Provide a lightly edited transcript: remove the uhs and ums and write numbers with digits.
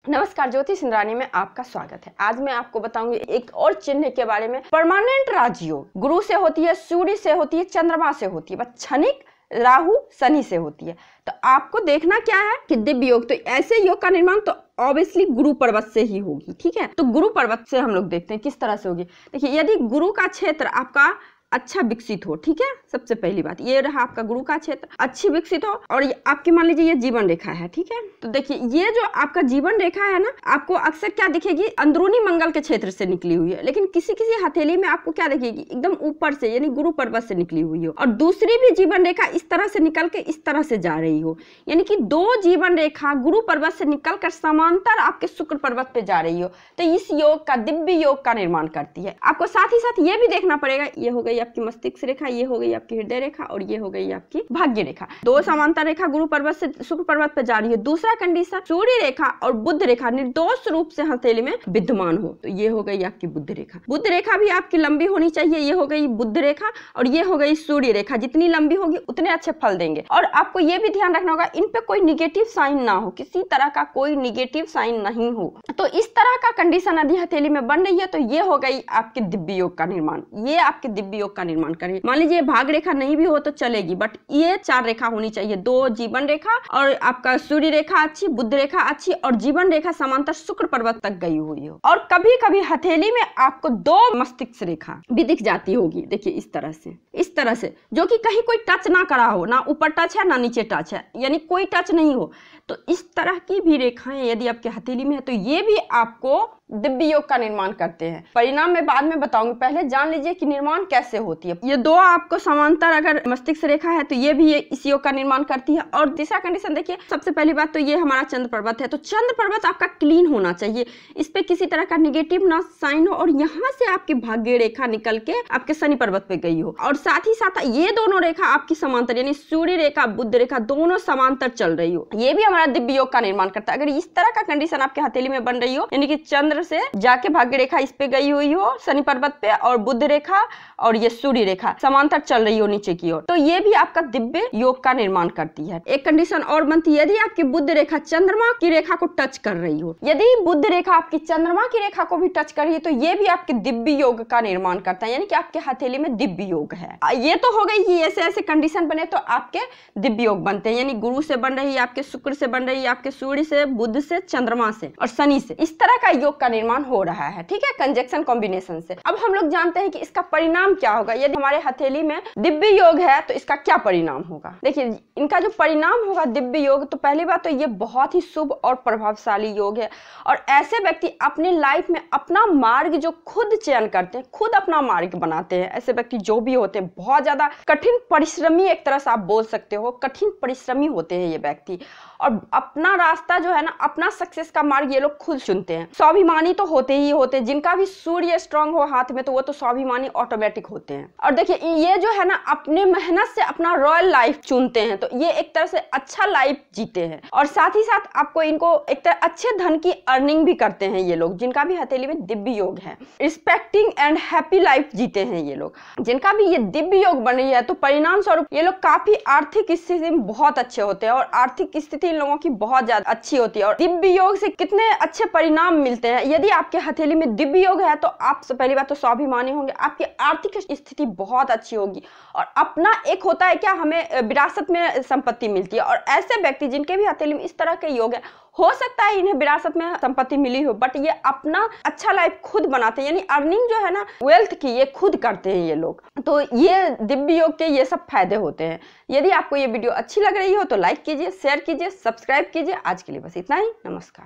नमस्कार, ज्योतिष इंद्राणी में आपका स्वागत है। आज मैं आपको बताऊंगी एक और चिन्ह के बारे में। परमानेंट राजयोग गुरु से होती है, सूर्य से होती है, चंद्रमा से होती है, क्षणिक राहु शनि से होती है। तो आपको देखना क्या है कि दिव्य योग, तो ऐसे योग का निर्माण तो ऑब्वियसली गुरु पर्वत से ही होगी। ठीक है, तो गुरु पर्वत से हम लोग देखते हैं किस तरह से होगी। देखिए, यदि गुरु का क्षेत्र आपका अच्छा विकसित हो, ठीक है, सबसे पहली बात ये रहा आपका गुरु का क्षेत्र अच्छी विकसित हो, और आपकी मान लीजिए ये जीवन रेखा है। ठीक है, तो देखिए ये जो आपका जीवन रेखा है ना, आपको अक्सर क्या दिखेगी, अंदरूनी मंगल के क्षेत्र से निकली हुई है, लेकिन किसी किसी हथेली में आपको क्या दिखेगी, एकदम ऊपर से, यानी गुरु पर्वत से निकली हुई हो, और दूसरी भी जीवन रेखा इस तरह से निकल के इस तरह से जा रही हो, यानी कि दो जीवन रेखा गुरु पर्वत से निकलकर समांतर आपके शुक्र पर्वत पे जा रही हो। तो इस योग का, दिव्य योग का निर्माण करती है। आपको साथ ही साथ ये भी देखना पड़ेगा, ये हो गई आपकी मस्तिष्क रेखा, ये हो गई आपकी हृदय रेखा, और ये हो गई आपकी भाग्य रेखा। दो समांतर रेखा गुरु पर्वत से शुक्र पर्वत पर जा रही है। दूसरा कंडीशन, सूर्य रेखा और बुध रेखा निर्दोष रूप से हथेली में विद्यमान हो, तो ये हो गई आपकी बुध रेखा। बुध रेखा भी आपकी लंबी होनी चाहिए, ये हो गई बुध रेखा, और ये हो गई सूर्य रेखा। जितनी लंबी होगी उतने अच्छे फल देंगे। और आपको ये भी ध्यान रखना होगा, इन पे कोई निगेटिव साइन ना हो, किसी तरह का कोई निगेटिव साइन नहीं हो। तो इस तरह का कंडीशन यदि हथेली में बन रही है, तो ये हो गई आपके दिव्य योग का निर्माण। ये आपके दिव्य योग का निर्माण करें। मान लीजिए भाग रेखा नहीं भी हो तो चलेगी, बट ये चार रेखा होनी चाहिए, दो जीवन रेखा, और आपका सूर्य रेखा अच्छी, बुध रेखा अच्छी, और जीवन रेखा समांतर शुक्र पर्वत तक गई हुई हो। और कभी कभी हथेली में आपको दो मस्तिष्क रेखा भी दिख जाती होगी। देखिए इस तरह से, जो कि कहीं कोई टच ना करा हो, ना ऊपर टच है ना नीचे टच है, यानी कोई टच नहीं हो। तो इस तरह की भी रेखाएं यदि आपके हथेली में है, तो ये भी आपको दिव्य योग का निर्माण करते हैं। परिणाम मैं बाद में बताऊंगी, पहले जान लीजिए कि निर्माण कैसे होती है। ये दो आपको समांतर अगर मस्तिष्क रेखा है, तो ये भी इस योग का निर्माण करती है। और तीसरा कंडीशन देखिए, सबसे पहली बात तो ये हमारा चंद्र पर्वत है, तो चंद्र पर्वत आपका क्लीन होना चाहिए, इस पे किसी तरह का निगेटिव ना साइन हो, और यहाँ से आपकी भाग्य रेखा निकल के आपके शनि पर्वत पे गई हो। और साथ ही साथ ये दोनों रेखा आपकी समांतर, यानी सूर्य रेखा बुध रेखा दोनों समांतर चल रही हो, ये भी हमारा दिव्य योग का निर्माण करता है। अगर इस तरह का कंडीशन आपके हथेली में बन रही हो, यानी कि चंद्र से जाके भाग्य रेखा इस पे गई हुई हो शनि पर्वत पे, और बुध रेखा और ये सूर्य रेखा समांतर चल रही हो नीचे की ओर, तो ये भी आपका दिव्य योग का निर्माण करती है। एक कंडीशन और बनती है, यदि आपकी बुध रेखा चंद्रमा की रेखा को टच कर रही हो, यदि बुध रेखा आपकी चंद्रमा की रेखा को भी टच कर रही है, तो ये भी आपके दिव्य योग का निर्माण करता है, यानी कि आपके हथेली में दिव्य योग है। ये तो हो गई कि ऐसे ऐसे कंडीशन बने तो आपके दिव्य योग बनते हैं, यानी गुरु से बन रही है, आपके शुक्र से बन रही है, आपके सूर्य से, बुध से, चंद्रमा से और शनि से। इस तरह का योग का निर्माण हो रहा है। ठीक है, कंजक्शन कॉम्बिनेशन से। अब हम लोग जानते हैं कि इसका परिणाम क्या होगा। यदि हमारे हथेली में दिव्य योग है तो इसका क्या परिणाम होगा। देखिए, इनका जो परिणाम होगा दिव्य योग, तो पहली बात तो ये बहुत ही शुभ और प्रभावशाली योग है, और ऐसे व्यक्ति अपने लाइफ में अपना मार्ग जो खुद चयन करते हैं, खुद अपना मार्ग बनाते हैं, ऐसे व्यक्ति जो भी होते हैं बहुत ज्यादा कठिन परिश्रमी, एक तरह से आप बोल सकते हो, कठिन परिश्रमी होते हैं ये व्यक्ति, और अपना रास्ता जो है ना, अपना सक्सेस का मार्ग ये लोग खुद चुनते हैं। स्वाभिमानी तो होते ही होते हैं, जिनका भी सूर्य स्ट्रांग हो हाथ में, तो वो तो स्वाभिमानी ऑटोमेटिक होते हैं। और देखिए, ये जो है ना, अपने मेहनत से अपना रॉयल लाइफ चुनते हैं, तो ये एक तरह से अच्छा लाइफ जीते हैं, और साथ ही साथ आपको इनको एक तरह अच्छे धन की अर्निंग भी करते हैं ये लोग, जिनका भी हथेली में दिव्य योग है। रिस्पेक्टिंग एंड हैप्पी लाइफ जीते हैं ये लोग, जिनका भी ये दिव्य योग बन रही है। तो परिणाम स्वरूप ये लोग काफी आर्थिक स्थिति में बहुत अच्छे होते हैं, और आर्थिक स्थिति इन लोगों की बहुत ज्यादा अच्छी होती है। और दिव्य योग से कितने अच्छे परिणाम मिलते हैं। यदि आपके हथेली में दिव्य योग है, तो आप पहली बात तो स्वाभिमानी होंगे, आपकी आर्थिक स्थिति बहुत अच्छी होगी, और अपना एक होता है क्या, हमें विरासत में संपत्ति मिलती है। और ऐसे व्यक्ति जिनके भी हथेली में इस तरह के योग है, हो सकता है इन्हें विरासत में संपत्ति मिली हो, बट ये अपना अच्छा लाइफ खुद बनाते हैं, यानी अर्निंग जो है ना वेल्थ की, ये खुद करते हैं ये लोग। तो ये दिव्य योग के ये सब फायदे होते हैं। यदि आपको ये वीडियो अच्छी लग रही हो तो लाइक कीजिए, शेयर कीजिए, सब्सक्राइब कीजिए। आज के लिए बस इतना ही। नमस्कार।